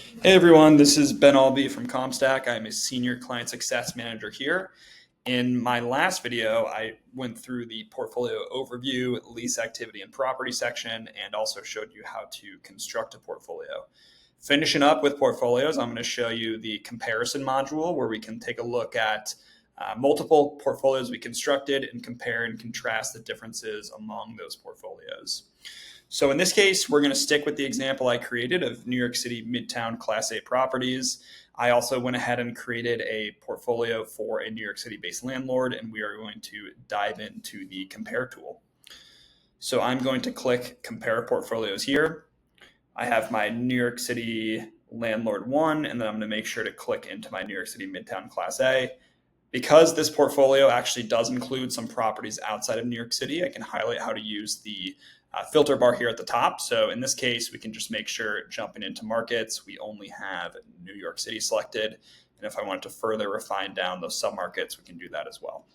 Hey everyone, this is Ben Albee from CompStak. I'm a senior client success manager here. In my last video, I went through the portfolio overview, lease activity and property section, and also showed you how to construct a portfolio. Finishing up with portfolios, I'm going to show you the comparison module where we can take a look at multiple portfolios we constructed and compare and contrast the differences among those portfolios. So in this case, we're going to stick with the example I created of New York City Midtown Class A properties. I also went ahead and created a portfolio for a New York City-based landlord, and we are going to dive into the Compare tool. So I'm going to click Compare Portfolios here. I have my New York City Landlord 1, and then I'm going to make sure to click into my New York City Midtown Class A. Because this portfolio actually does include some properties outside of New York City, I can highlight how to use the filter bar here at the top. So in this case, we can just make sure jumping into markets, we only have New York City selected. And if I wanted to further refine down those submarkets, we can do that as well.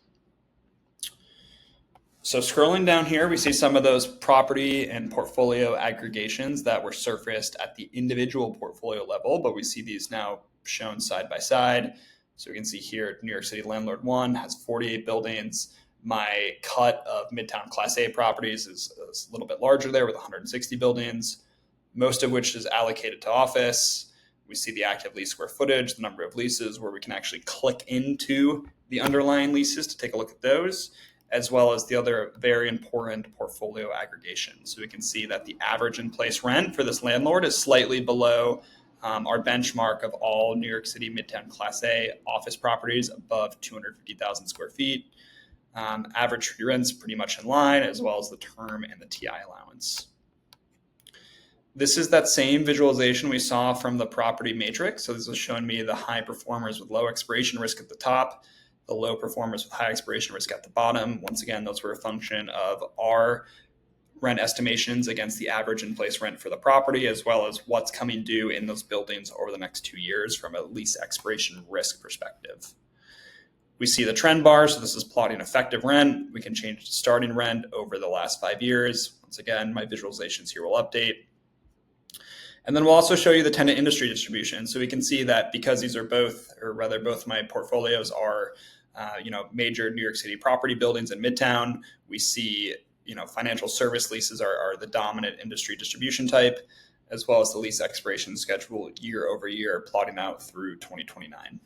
So scrolling down here, we see some of those property and portfolio aggregations that were surfaced at the individual portfolio level, but we see these now shown side by side. So we can see here, New York City Landlord 1 has 48 buildings. My cut of Midtown Class A properties is a little bit larger there with 160 buildings, most of which is allocated to office. We see the active lease square footage, the number of leases where we can actually click into the underlying leases to take a look at those, as well as the other very important portfolio aggregation. So we can see that the average in-place rent for this landlord is slightly below our benchmark of all New York City Midtown Class A office properties above 250,000 square feet. Average free rent's pretty much in line, as well as the term and the TI allowance. This is that same visualization we saw from the property matrix. So this is showing me the high performers with low expiration risk at the top, the low performers with high expiration risk at the bottom. Once again, those were a function of our rent estimations against the average in-place rent for the property, as well as what's coming due in those buildings over the next 2 years from a lease expiration risk perspective. We see the trend bar, so this is plotting effective rent. We can change to starting rent over the last 5 years. Once again, my visualizations here will update. And then we'll also show you the tenant industry distribution. So we can see that because these are both my portfolios are major New York City property buildings in Midtown, we see financial service leases are the dominant industry distribution type, as well as the lease expiration schedule year over year plotting out through 2029.